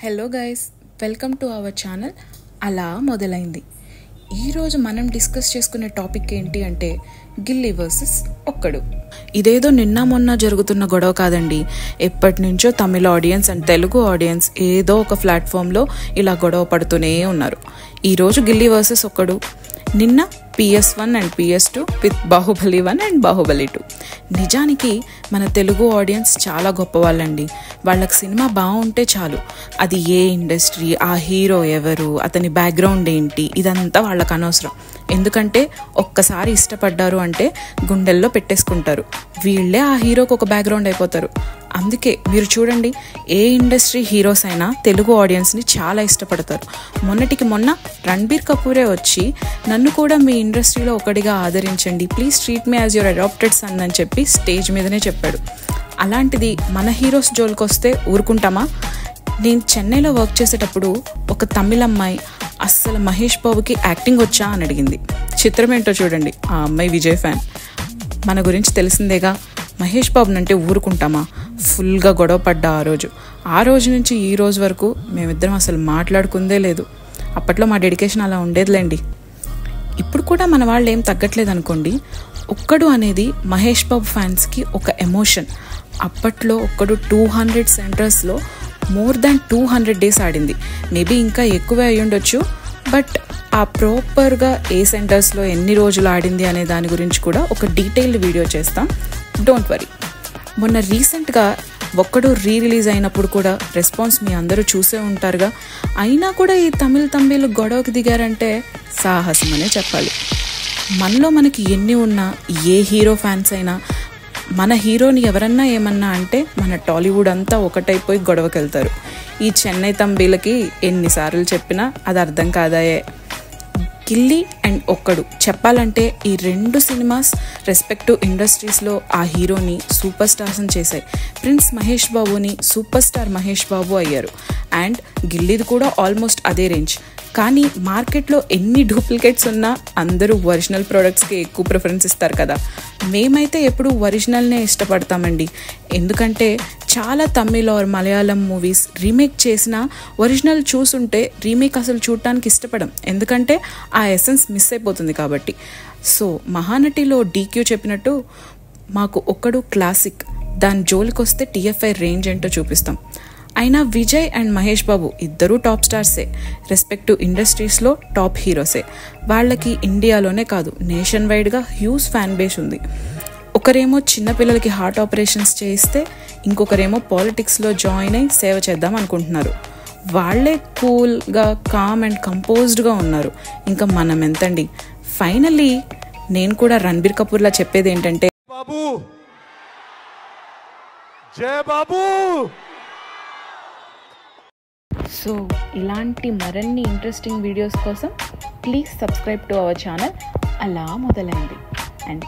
Hello guys, welcome to our channel. అలా మొదలైంది. ఈరోజు మనం డిస్కస్ చేసుకునే టాపిక్ ఏంటి అంటే గిల్లీ వర్సెస్ ఒక్కడు. ఇదేదో నిన్న మొన్న జరుగుతున్న గొడవ కాదండి. ఎప్పటి నుంచో తమిళ ఆడియన్స్ అండ్ తెలుగు ఆడియన్స్ ఏదో ఒక ప్లాట్ఫామ్లో ఇలా గొడవ పడుతూనే ఉన్నారు. ఈరోజు గిల్లీ వర్సెస్ ఒక్కడు, నిన్న PS1 and PS2 with Baahubali 1 and Baahubali 2. నిజానికి మన తెలుగు ఆడియన్స్ చాలా గొప్ప వాళ్ళండి. వాళ్ళకి సినిమా బాగుంటే చాలు, అది ఏ ఇండస్ట్రీ, ఆ హీరో ఎవరు, అతని బ్యాక్గ్రౌండ్ ఏంటి, ఇదంతా వాళ్ళకి అనవసరం. ఎందుకంటే ఒక్కసారి ఇష్టపడ్డారు అంటే గుండెల్లో పెట్టేసుకుంటారు. వీళ్ళే ఆ హీరోకి ఒక బ్యాక్గ్రౌండ్ అయిపోతారు. అందుకే మీరు చూడండి, ఏ ఇండస్ట్రీ హీరోస్ అయినా తెలుగు ఆడియన్స్ని చాలా ఇష్టపడతారు. మొన్నటికి మొన్న రణబీర్ కపూరే వచ్చి నన్ను కూడా మీ ఇండస్ట్రీలో ఒకటిగా ఆదరించండి, please treat me as your adopted son అని చెప్పి స్టేజ్ మీదనే చెప్పాడు. అలాంటిది మన హీరోస్ జోలికి వస్తే ఊరుకుంటామా? నేను చెన్నైలో వర్క్ చేసేటప్పుడు ఒక తమిళ అమ్మాయి అస్సలు మహేష్ బాబుకి యాక్టింగ్ వచ్చా అని అడిగింది. చిత్రం ఏంటో చూడండి, ఆ అమ్మాయి విజయ్ ఫ్యాన్. మన గురించి తెలిసిందేగా, మహేష్ బాబునంటే ఊరుకుంటామా? ఫుల్గా గొడవ పడ్డా ఆ రోజు నుంచి ఈ రోజు వరకు మేమిద్దరం అసలు మాట్లాడుకుందే లేదు. అప్పట్లో మా డెడికేషన్ అలా ఉండేదిలేండి. ఇప్పుడు కూడా మన వాళ్ళు ఏం తగ్గట్లేదు అనుకోండి. ఒక్కడు అనేది మహేష్ బాబు ఫ్యాన్స్కి ఒక ఎమోషన్. అప్పట్లో ఒక్కడు 200 సెంటర్స్లో మోర్ దాన్ 200 డేస్ ఆడింది. మేబీ ఇంకా ఎక్కువే అయ్యి ఉండొచ్చు, బట్ ఆ ప్రాపర్గా ఏ సెంటర్స్లో ఎన్ని రోజులు ఆడింది అనే దాని గురించి కూడా ఒక డీటెయిల్డ్ వీడియో చేస్తాం, డోంట్ వరీ. మొన్న రీసెంట్గా ఒక్కడు రిలీజ్ అయినప్పుడు కూడా రెస్పాన్స్ మీ అందరూ చూసే ఉంటారుగా. అయినా కూడా ఈ తమిళ గొడవకి దిగారంటే సాహసం అనే చెప్పాలి. మనలో మనకి ఎన్ని ఉన్నా, ఏ హీరో ఫ్యాన్స్ అయినా మన హీరోని ఎవరన్నా ఏమన్నా అంటే మన టాలీవుడ్ అంతా ఒకటైపోయి గొడవకి వెళ్తారు. ఈ చెన్నై తంబీలకి ఎన్నిసార్లు చెప్పినా అది అర్థం కాదాయే. గిల్లీ అండ్ ఒక్కడు చెప్పాలంటే ఈ రెండు సినిమాస్ రెస్పెక్టివ్ ఇండస్ట్రీస్లో ఆ హీరోని సూపర్ స్టార్స్ని చేశాయి. ప్రిన్స్ మహేష్ బాబుని సూపర్ స్టార్ మహేష్ బాబు అయ్యారు. అండ్ గిల్లీది కూడా ఆల్మోస్ట్ అదే రేంజ్. కానీ మార్కెట్లో ఎన్ని డూప్లికేట్స్ ఉన్నా అందరూ ఒరిజినల్ ప్రోడక్ట్స్కి ఎక్కువ ప్రిఫరెన్స్ ఇస్తారు కదా. మేమైతే ఎప్పుడు ఒరిజినల్నే ఇష్టపడతామండి. ఎందుకంటే చాలా తమిళ ఆర్ మలయాళం మూవీస్ రీమేక్ చేసిన ఒరిజినల్ చూసుంటే రీమేక్ అసలు చూడటానికి ఇష్టపడం, ఎందుకంటే ఆ ఎసెన్స్ మిస్ అయిపోతుంది కాబట్టి. సో మహానటిలో DQ చెప్పినట్టు మాకు ఒక్కడు క్లాసిక్, దాని జోలికి వస్తే TFI రేంజ్ ఏంటో చూపిస్తాం. అయినా విజయ్ అండ్ మహేష్ బాబు ఇద్దరూ టాప్ స్టార్సే, రెస్పెక్టివ్ ఇండస్ట్రీస్లో టాప్ హీరోసే. వాళ్ళకి ఇండియాలోనే కాదు నేషన్ వైడ్గా హ్యూజ్ ఫ్యాన్ బేస్ ఉంది. ఒకరేమో చిన్నపిల్లలకి హార్ట్ ఆపరేషన్స్ చేయిస్తే, ఇంకొకరేమో పాలిటిక్స్లో జాయిన్ అయి సేవ చేద్దాం అనుకుంటున్నారు. వాళ్ళే కూల్గా, కామ్ అండ్ కంపోజ్డ్గా ఉన్నారు. ఇంకా మనం ఎంతండి. ఫైనల్లీ నేను కూడా రణబీర్ కపూర్లా చెప్పేది ఏంటంటే, బాబు జై బాబు. సో ఇలాంటి మరిన్ని ఇంట్రెస్టింగ్ వీడియోస్ కోసం please subscribe to our channel. అలా మొదలైంది. అండ్